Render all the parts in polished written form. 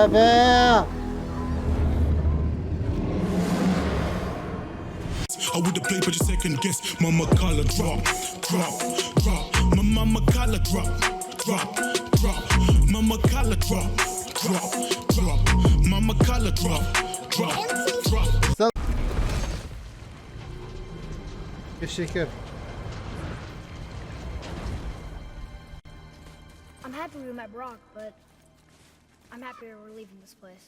بابا. I would have played, but you second guess. Mama collar drop, drop, drop. My mama collar drop, drop, drop. Mama collar drop, drop, drop. Mama collar drop, drop, drop. Teşekkür. I'm happy we met Brock, but I'm happier we're leaving this place.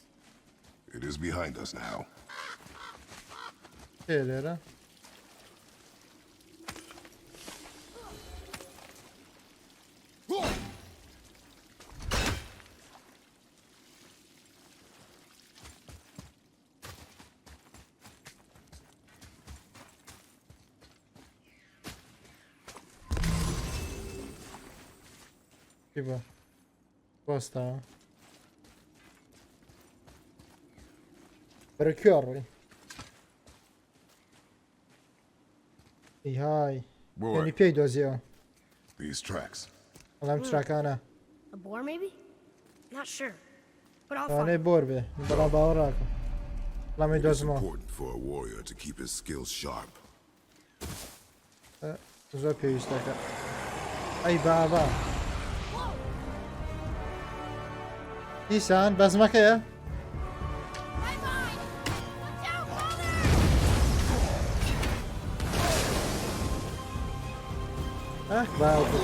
It is behind us now. Şeylere. Gibi. Posta. Bırakıyor. İyi hay. Boy. Yani pey doziyor. These tracks. Alam trakana. A boar, maybe? Not sure, but I'll Ane find. bor be. Bara bağırak. Alam It is dozma. important for a warrior to keep his skills sharp. Zor pey istaka. Ay baba. İnsan bazmaka ya. Ah, bak bu.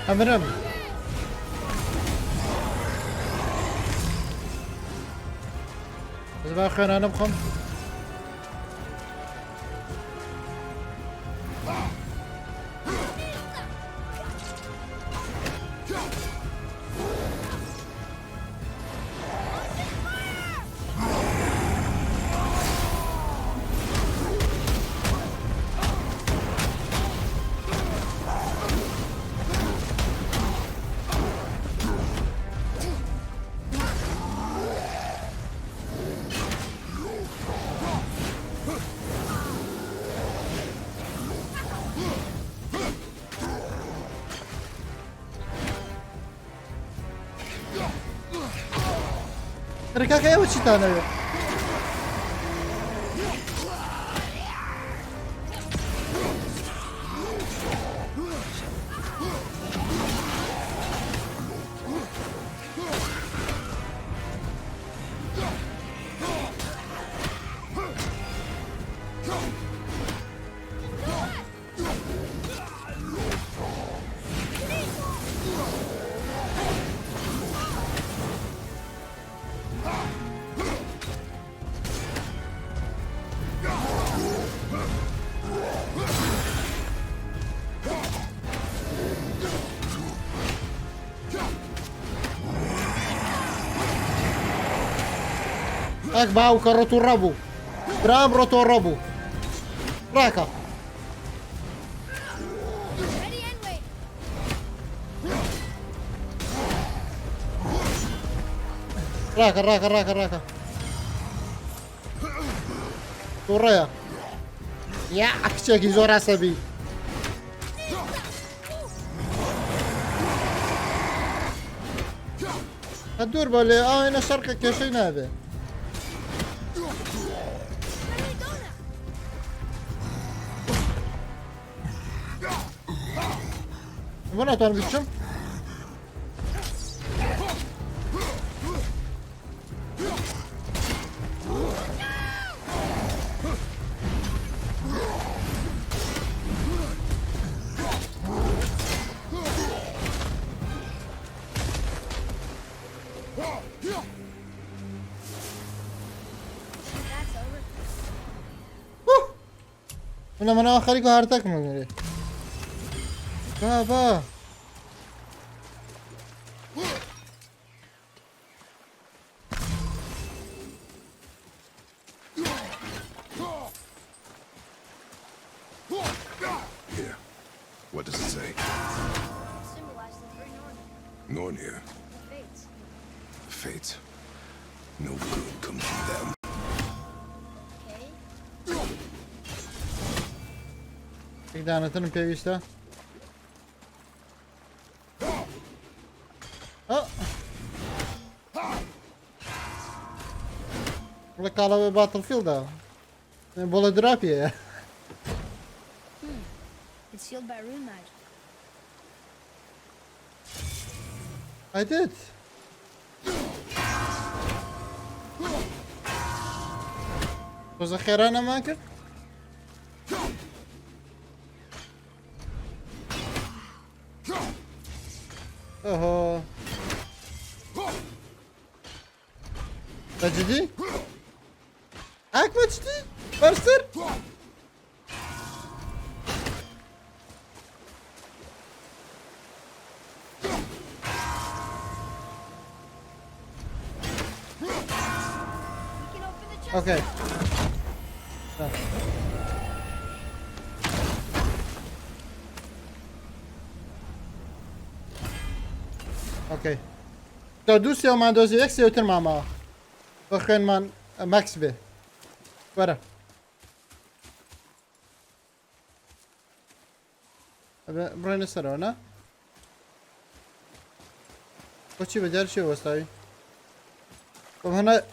Amirim. Biz bakın hanım kom. Mereka kayak macam mana ya? Tak bau ke rotu rabu. Bram rotu rabu. Raka. Ready and wait. Raka. Turaya. Ya akçe zor asabi. Dur böyle aynı şarkı köşe ne abi? Bu ne ton biçim? من آخری که هر تک میگیری بابا Here. What does it say? Symbolizes the three Norn, Nornir. the fates. The fates. No good comes from them. Okay. یک دانتون پیوسته ولی کالا به باتل فیلد بوله درابیه It's sealed by rune magic. I did was خیرانه ما کرد اوه جدی؟ اکما جدی؟ برستر؟ We can open the chest. اوکی اوکی تا دوست یا من دوزی یک سیوتر ماما بخوین من مکس به برا برای نسر نه با چی به جر چی وستایی خب هنه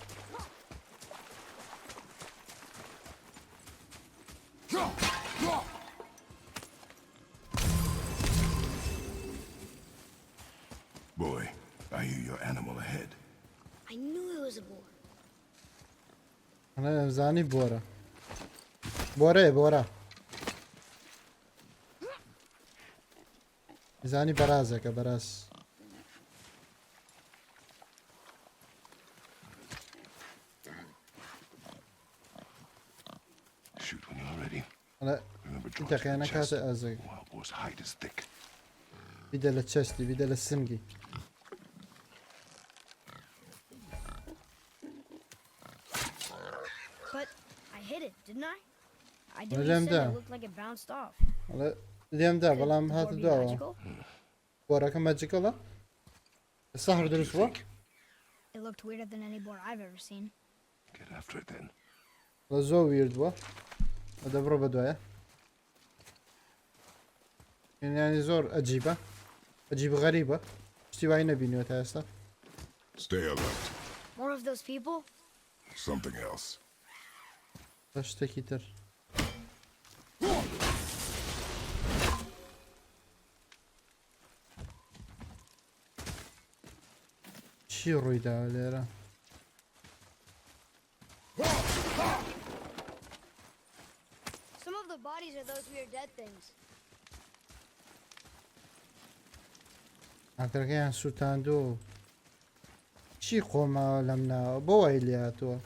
Boy, I hear your animal ahead. I knew it was a boar. هنه زانی بورا بورا زانی برازه که براز Shoot when you're ready. هنه Remember انت George خیانه chest. کاسه ازه Wild boar's hide is thick. بیدل چستی بیدل سنگی But I hit it, didn't I? I Well, didn't them say down. it looked like it bounced off. حالا دیم ده Could بلام the هات boar be دوا magical? بورا که ماجیکالا السحر دروس بوا It looked weirder than any boar I've ever seen. Get after it then. حالا زو ویرد بوا هذا برو بدوايا يعني زور عجيبة غريبة اشتباهي نبيني وتاستا Stay alert. More of those people? Something else. اشتكي تر چی روی دا ليرة Some of the bodies are those weird dead things. اگر که سوتاندو چی قوما لمنا بو ایلیاتو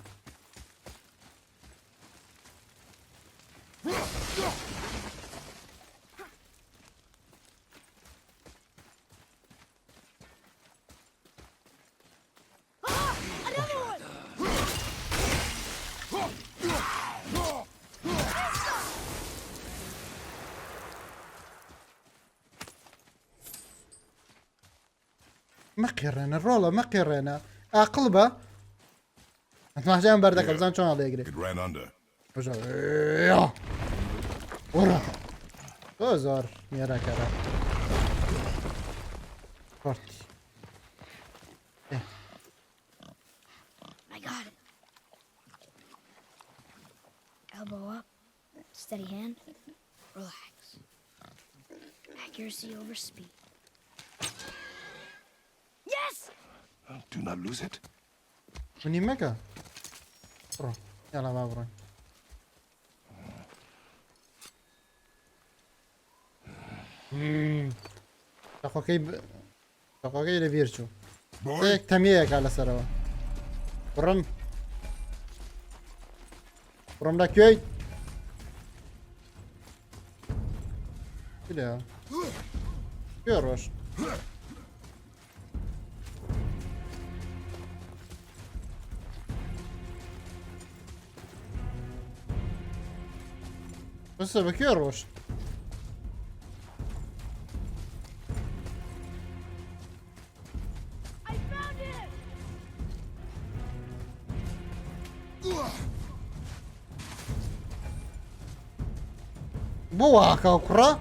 Another one! مقرنا الرولا مقرنا اقلبه انت ما جاي بردك بزان شلون هذا يجري It ran under. رجع ورا دوزار ميرا كرا كورتي I got it. Elbow up, steady hand, relax. Accuracy over speed. Yes! Do not lose it. مني مكا برو يلا ما برو تقوكي لبيرشو Boy, هيك تميك على سروا برم لكوي بله بیا روش بس بكي روش I found him! بواكا وكرة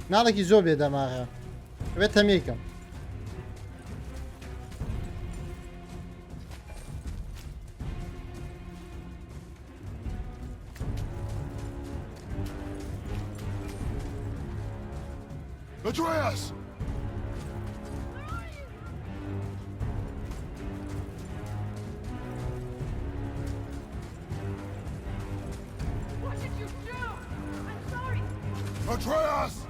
نالكي زوبي دماغها بيت هميكم Atreus! What did you do? I'm sorry. Atreus!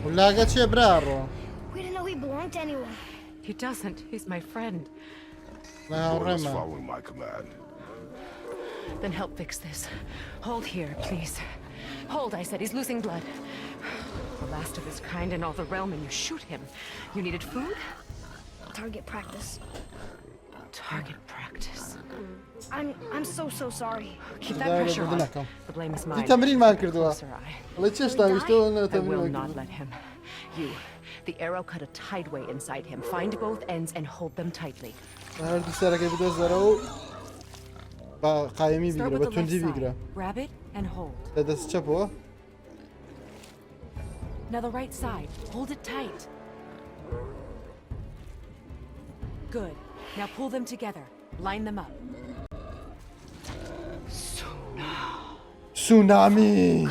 ولاقت شي برارو We didn't know he belonged to anyone. He doesn't. He's my friend. لا Boy was رمى following my command. Then help fix this. Hold here, please. Hold, I said. He's losing blood. The last of his kind in all the realm, and you shoot him. You needed food? Target practice. Target practice. I'm so sorry. Keep that There, pressure we're on. gonna come. The blame is في mine. تمرين ما كردوها Closer eye. والله تشيش تاويشتو انه I تمرين will ما not let him. You. The arrow cut a tideway inside him. Find both ends and hold them tightly. هر دو سرقه بدوز دارو با قایمی Start بگیره with با the left تندی side. بگیره Grab it and hold. دست چپو Now the right side. Hold it tight. Good. Now pull them together. Line them up. تسونامی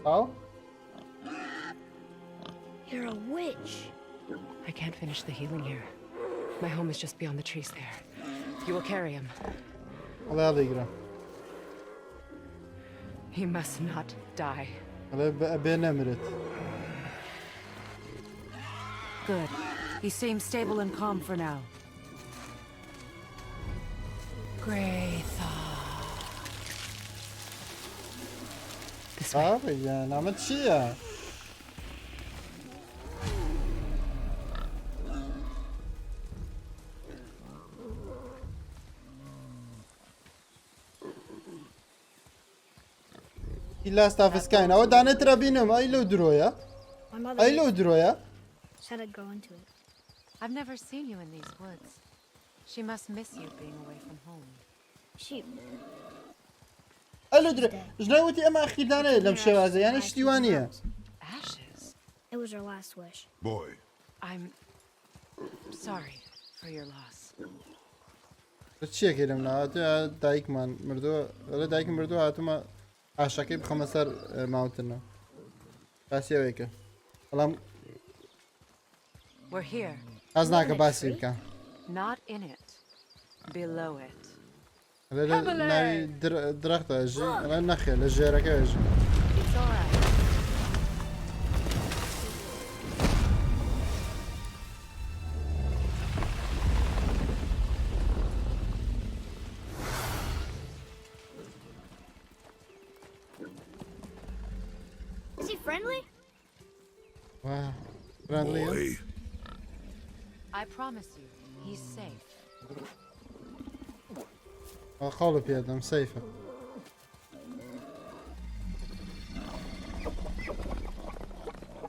او You're a witch. I can't finish the healing here. My home is just beyond the trees there. You will carry him. الله هذا يقرا He must not die. الله بنمرت Good. He seems stable and calm for now. Graythaw. This way. صافي يا نعمت شيء إلا استافس كاين أو دانا ترابينهم أي لو درويا My mother أي لو درويا said I'd grow into it. I've never seen you in these woods. She must miss you being away from home. Sheep. أي لو درويا جناوتي أما أخي دانا لم شوازة يعني إيش ديوانية Ashes? It was her last wish. Boy, I'm sorry for your loss. چیه كلام لا دايك مان مردو ولا دايك مردو هاتما عشاكي بخمسر ماونتنا بس يويك والله We're here, أزناك باسي بكا not in it, below it. لا ناوي درخت أجي أنا نخيل الجيرك أجي It's all right. Is he friendly? واه فرندلي boy. I promise you, he's safe. قالب يدم سيفه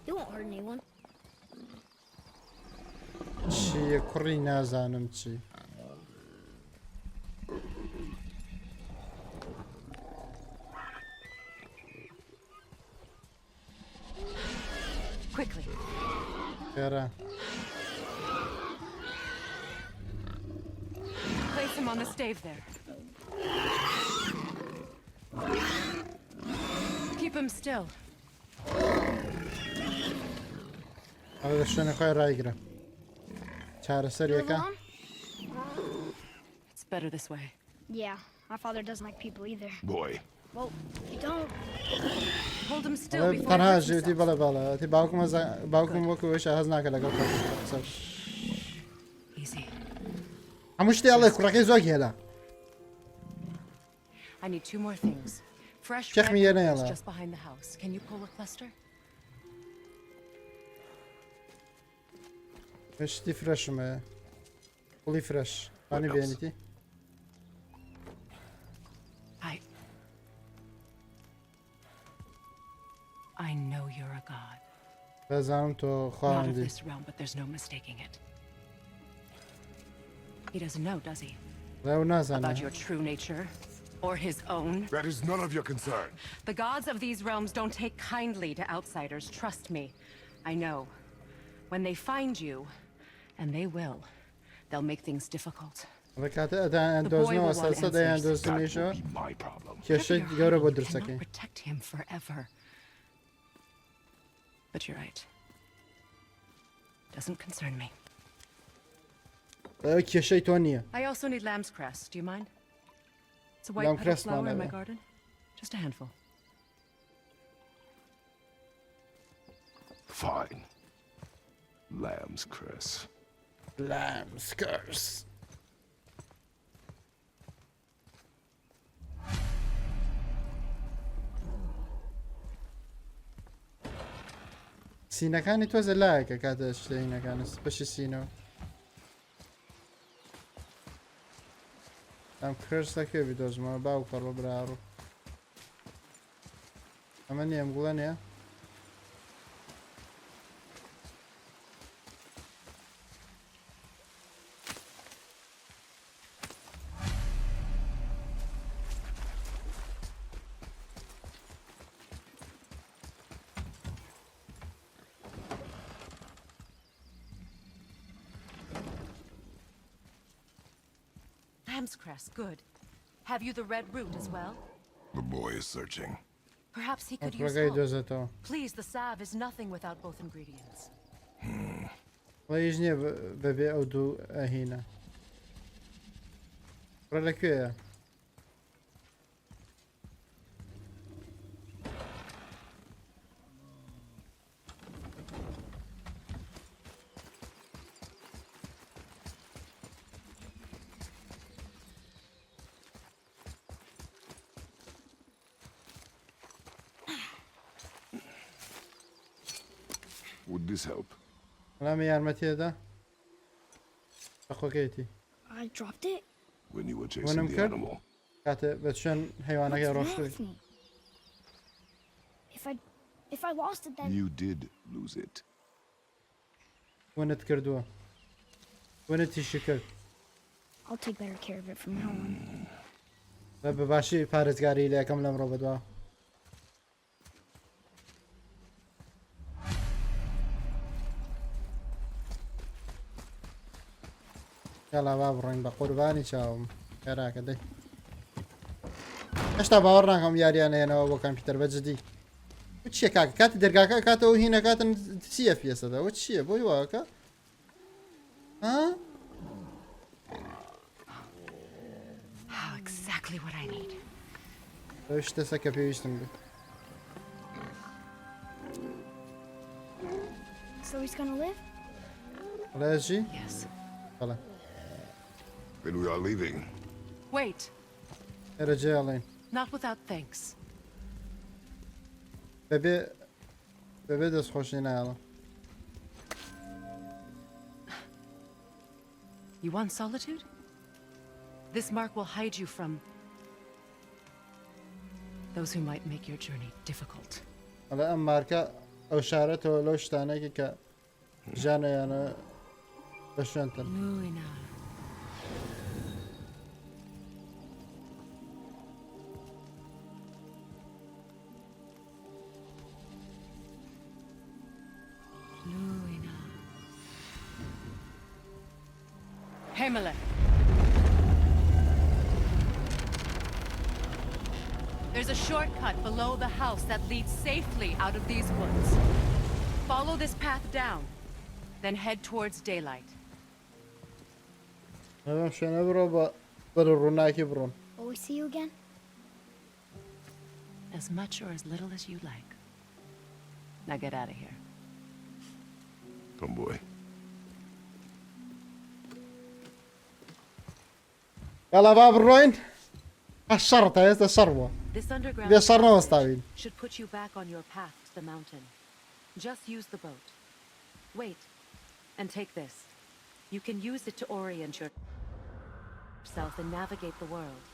He won't hurt anyone. چی کوڕی نازانم چی Quickly. خێرا Place him on the stave there. Keep him still. هذا شنو خير رايقرا چارەسەر You live یەکە alone? It's better this way. Yeah, my father doesn't like people either. Boy, Well, you don't. Hold him still حالا before he تنها hurts جیتی himself. بالا بالا تی باوکم وەکو وێش هەز ناکە لەگەڵ خۆی Easy. هەموو شتی ئەڵێ کوڕەکەی زۆر هێلا I need 2 more things. Fresh Check red me in, roses Ella. just behind the house. Can you pull a cluster? شتی فرەشمە پڵی فرەش وانی What else? بێنیتی I know you're a god. دەزانم تۆ Not of خواوەندی this realm, but there's no mistaking it. He doesn't know, does he? لەو نازانە About your true nature? Or his own? That is none of your concern. The gods of these realms don't take kindly to outsiders, trust me. I know. When they find you, and they will, they'll make things difficult. لە کاتە ئەدایان دۆزنەوە سەسە دەیان That دۆزنیشەوە will be my problem. کێشەی Whatever گەورە your بۆ heart, you cannot درسەکەی protect him forever. But you're right. Doesn't concern me. ئەو کێشەی تۆ نییە I also need lamb's cress. Do you mind? It's a white Lamb petal cress, flower in my Manella. garden. Just a handful. Fine. Lamb's cress. Lamb's curse. سینەکانی تۆزە لایەکە کاتە شتینەکانە بەشی سینەوە ئەم کرس لەکوێ دۆزمەوە باو پەڕۆ براڕوو ئەمە نیە ئەم گوڵە نیە Lamb's cress, good. Have you the red root as well? The boy is searching. Perhaps he could use کوڕەکەی help. دۆزێتەوە Please, the salve is nothing without both ingredients. وە هیچ نییە بەبێ ئەو دوو ئەهینە ڕە لەکوێیە Would this help? وەڵامی یارمەتیەدا بەخۆکەیەتی I dropped it. When you were When chasing I'm the good? animal. کاتێ بە چێن هەیوانەکەی What's wrong ڕۆشتوی with me? If I lost it, then You did lose it. ونت کردووە ونتیشی کرد I'll take better care of it from now on. بە بەباشی پارێزگاری لە یەکەم لەمڕۆ بەدوا یاڵا با بڕۆین بە قوربانی چاوم کەراکە دەی هێشتا باوەڕ ناکەم یاریان هێنەوە بۆ کۆمپیوتەر بەجددی و چییە کاکە کاتی دەرگاکە کاتەوە هینە کاتن چیە پێسەدا و چییە بۆی واکە ها Exactly what I need. ئەو شتەسە کە پێویستم بێت So he's gonna live? ڕێژی Yes. بەڵێ Then we are leaving. Wait. ئێرە جێڵین Not without thanks. بەبێ دەستخۆشی نایڵە You want solitude? This mark will hide you from those who might make your journey difficult. ئەڵێ ئەم مارکە ئەو شارەتەوە لەو شتانێکی کە ژانەیانە بە شوێنتن Luina. Luina. Himalay. There's a shortcut below the house that leads safely out of these woods. Follow this path down, then head towards daylight. ئەم شوێنە بڕۆ بە ڕووناکی بڕۆن Will we see you again? As much or as little as you like. Now get out of here. Come, boy. يلا باب الروين. الشرطة يا الشروة. This underground دي الشرنا passage وسطاوين. should put you back on your path to the mountain. Just use the boat. Wait, and take this. You can use it to orient yourself and navigate the world.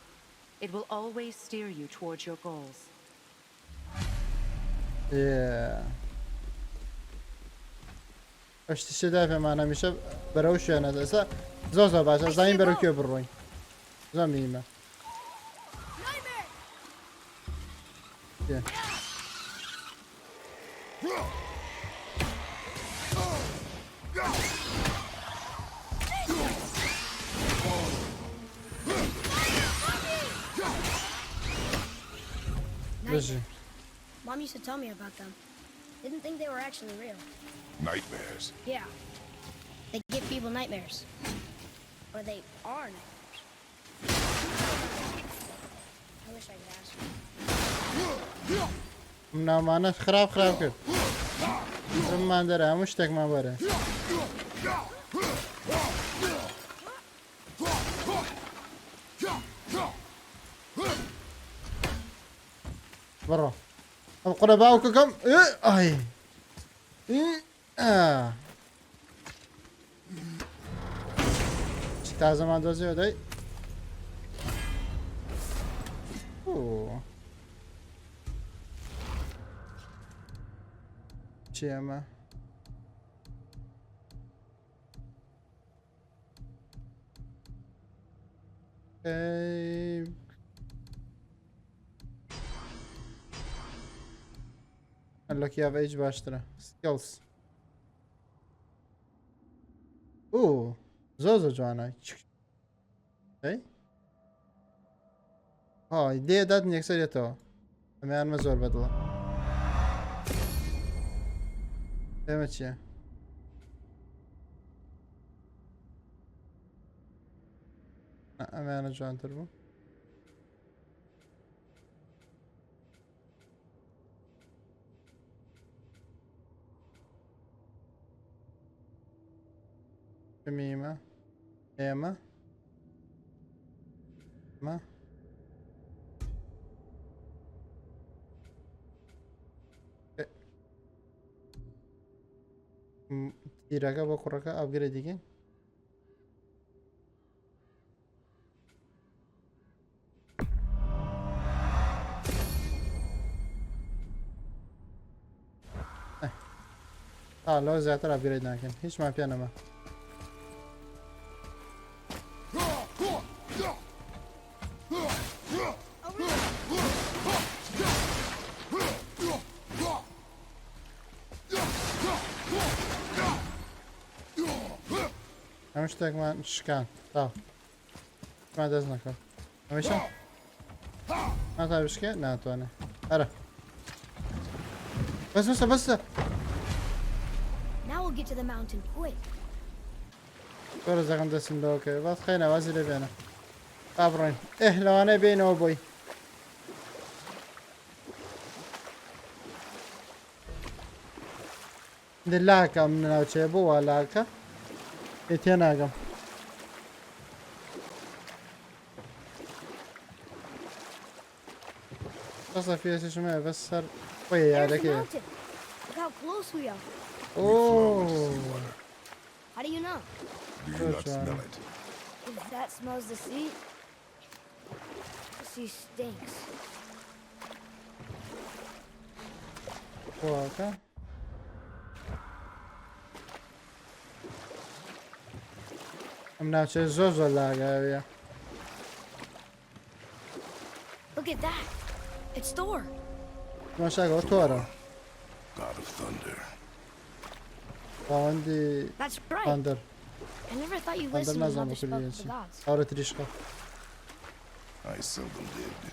It will always steer you towards your goals. Yeah. اش تشدافع معنا میشه بروش یا ندسه زوزو باشه زمین برو کیو بروین زمینه Nightmare. Mom used to tell me about them. Didn't think they were actually real. Nightmares. Yeah. They give people nightmares. Or they are nightmares. I wish I could ask you. منو مانش خراب کرد من داره هموش تک من باره برا القرباء وكم اي تازه من دوزی ودای چی اما Unlock you have age baştıra. Skills. Zozo جوانای. Hey. ایده داد نیکسری تو. میان مزور بدلا. Deme چیه؟ نه میان جوانتر بود. Mima. Emma. Ma. Tiraga bakuraga upgrade again. لو زیادتر upgrade نکن. هیچ مافیا نما. همش تک من شکن تا من دست نکن همیشه نه تایبش که نه تو نه اره بس Now we'll get to the mountain quick. برو زغم دستیم دو که بس خیلی نوازی رو بینه قبرین اهلانه بینه و بوی دلاکا من نوچه بو والاکا اتيناقم قصة فيها شو اسمه بس صار ويا على كده Look how close we are. اوه How do you know? Do you Good not job. smell it? If that smells the sea, the sea stinks. واقع I'm not sure Zozo area. Look at that. It's Thor. ما شاء Toro. God of thunder. عندي That's right. Thunder. I never thought you Thunder listened when نظام Mother spoke كلية of the شيء. gods. أورا تريشقة. I seldom did.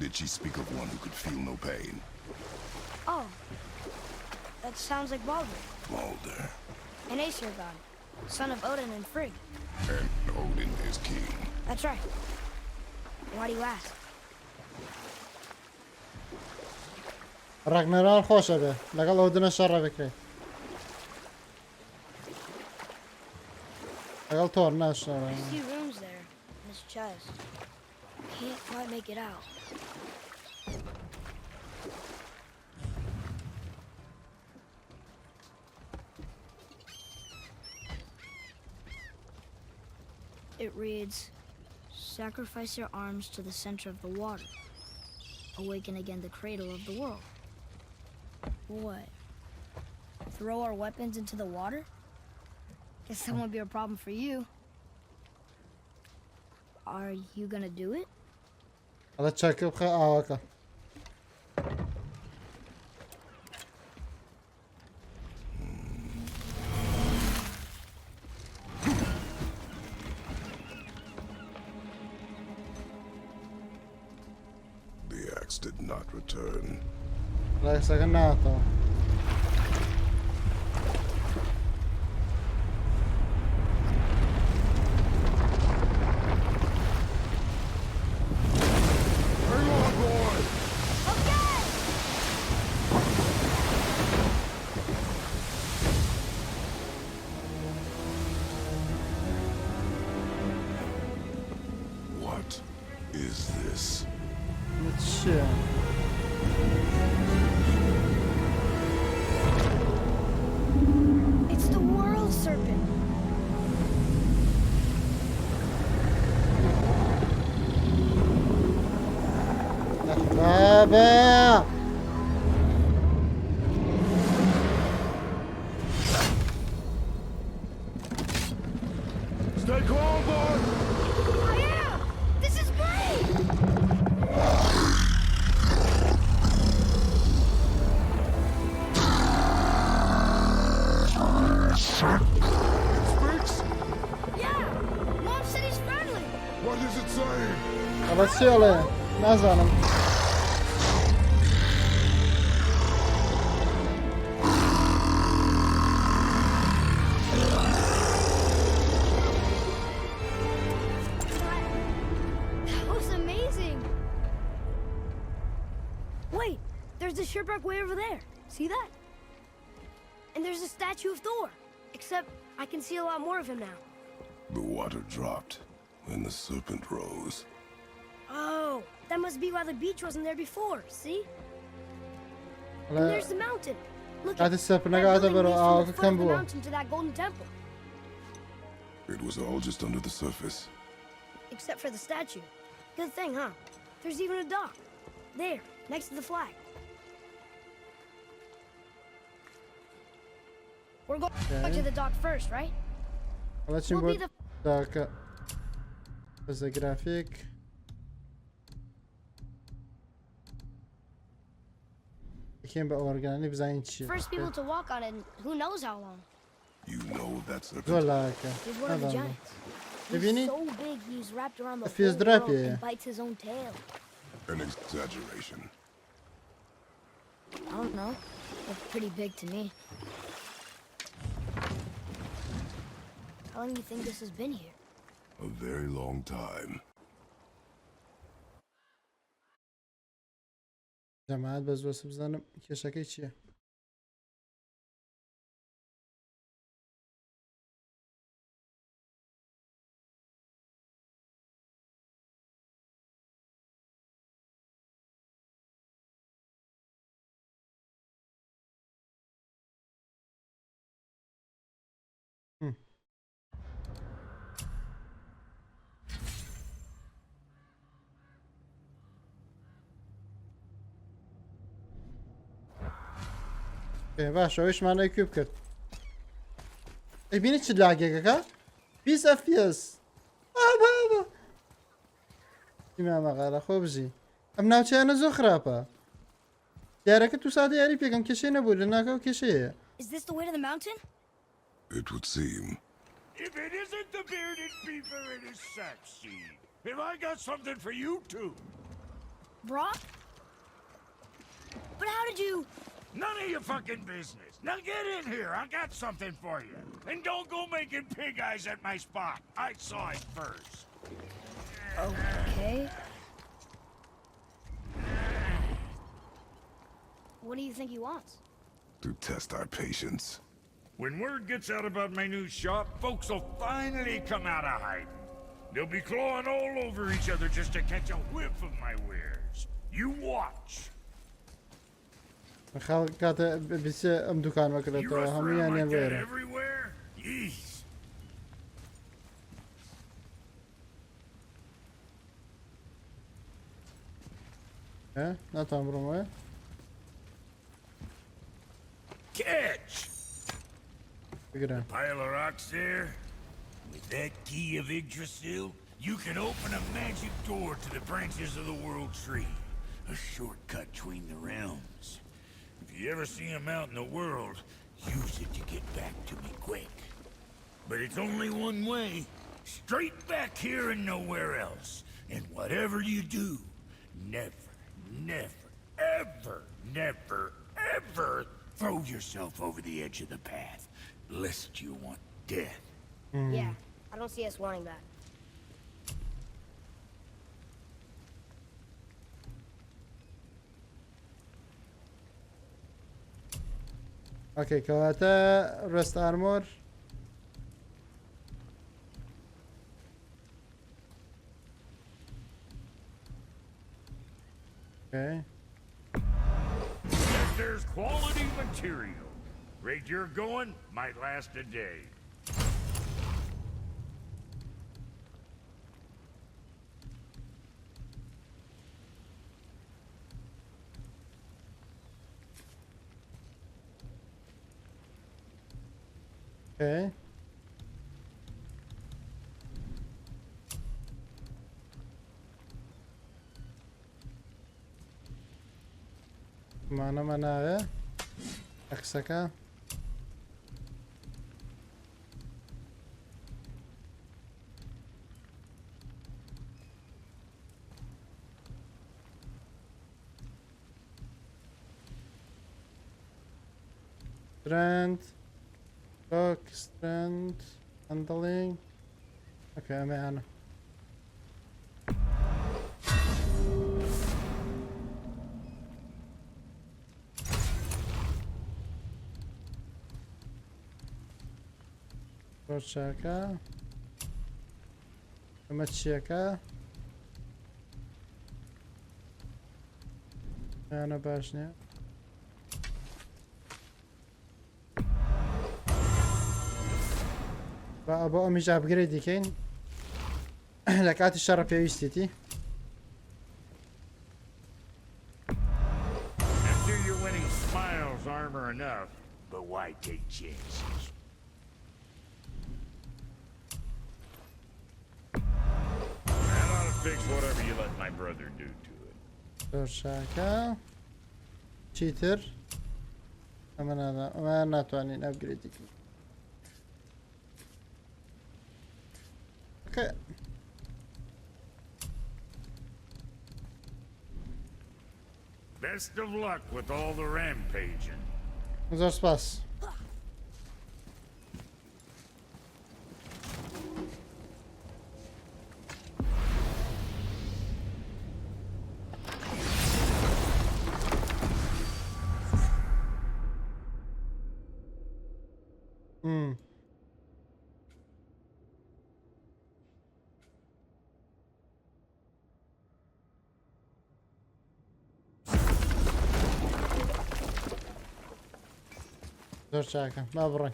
Did she speak of one who could feel no pain? Oh. That sounds like Baldur, Balder. an Aesir god, son of Odin and Frigg. And Odin is king. That's right. Why do you ask? ڕاگنەران خۆشە بێ لەگەڵ ئەو دنە شەڕە بکرێت لەگەڵ تۆر ناشەڕە I see runes there in this chest. Can't quite make it out. It reads, sacrifice your arms to the center of the water. Awaken again the cradle of the world. What? Throw our weapons into the water? Guess that won't be a problem for you. Are you gonna do it? ئەڵە چاکە بخە ئاوەکە The axe did not return. ڕاکسەکە ناتەوە What is this? چییە؟ It's the world serpent. بابا Stay calm, boy! I am! This is great! Speaks? Yeah! Mom said he's friendly! What is it saying? ئەڵە چێڵێ نازانم That was amazing! Wait! There's the shipwreck way over there. See that? And there's a statue of Thor. Except I can see a lot more of him now. The water dropped, and the serpent rose. Oh, that must be why the beach wasn't there before. See? And ئەڵە there's the mountain. Look کاتی that سەرپنەکاتە building بەرەو leads from ئاوەکە the foot کەم of the بووە mountain to that golden temple. It was all just under the surface. Except for the statue. Good thing, huh? There's even a dock. There, next to the flag. We're going to the dock first, right? ئەڵە چیم We'll بۆ be the داکە بەزە گرافیک یەکێن بە ئۆرگانی بزانین چیە first people to walk on it in who knows how long. You know that زۆر serpent? لاکە He's one of the giants. ببینی He's so big he's wrapped around the Feels whole world drapie. and bites his own tail. An exaggeration. I don't know. Looks pretty big to me. How long do you think this has been here? A very long time. جەماعەت بە زۆر بزانم کێشەکەی چییە باش ئەویشمانە کوب کرد ئەبینی چ لاگێکەکە 20 FPS مامەغاڵە خۆ بژی ئەم ناوچیانە زۆر خراپە دیارەکە تو سادە یاری پێکەم کێشەی نەبوو لە ناکەو کێشەیە Is this the way to the mountain? It would seem. If it isn't the bearded beaver, it is Sackseed. Have I got something for you too? Brock? But how did you... None of your fucking business. Now get in here. I got something for you. And don't go making pig eyes at my spot. I saw it first. Okay. What do you think he wants? To test our patience. When word gets out about my new shop, folks will finally come out of hiding. They'll be clawing all over each other just to catch a whiff of my wares. You watch. خلق كاتا بس ام دكان You وكذا rush هم around يعني like that غيره. everywhere? Yeesh. ها لا تامرون وين؟ Catch! فكرة. Pile of rocks there. With that key of Yggdrasil, you can open a magic door to the branches of the World Tree. A shortcut between the realms. If you ever see him out in the world, use it to get back to me quick. But it's only one way. Straight back here and nowhere else. And whatever you do, never, never, ever, ever throw yourself over the edge of the path. Lest you want death. Yeah, I don't see us wanting that. اوكي كواتا رست ارمور. اوكي. If there's quality material, rate you're going might last a day. اوكي. معنا مناغه اكسكا strength lock strength handling اوكي معنا روشاكا ماتشيكا انا باشني با امیج ابگریدی کین لکات الشر بيوستيتي After you're winning smiles armor enough, but why take chances? That ought to fix whatever you let my brother do to it. روشاكا تشيتر اما هذا ما ناتواني ابجريدي كين اوكي Best of luck with all the rampaging. زور سباس زور شاكا ما برن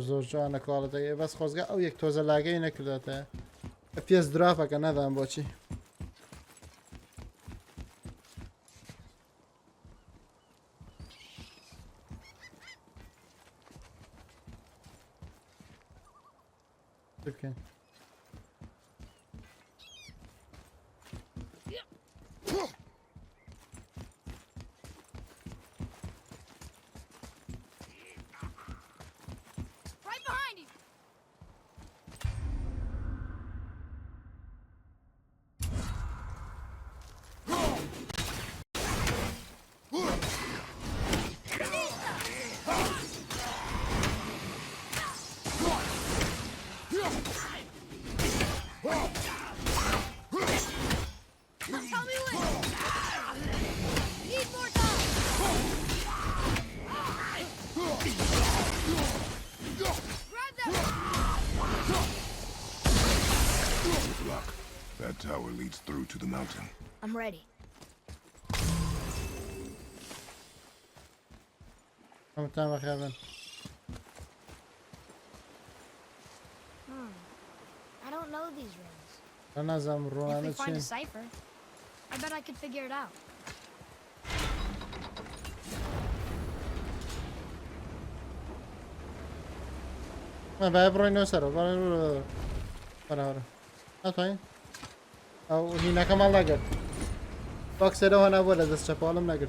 زور جوانا كواليتي بس خوزقا او يك توزا لاقي نكرداتا FPS درافك نادام بوشي يمكن Right behind you! That tower leads through to the mountain. I'm ready. تمام خیابان. I don't know these rings. أنا زم If we روانة find a شين. cipher, I bet I could figure it out. ما بعبر إنه سر. برا. أطين. أو هنا كمان لاجر. باكس ده هنا ولا دست شپالم لاجر.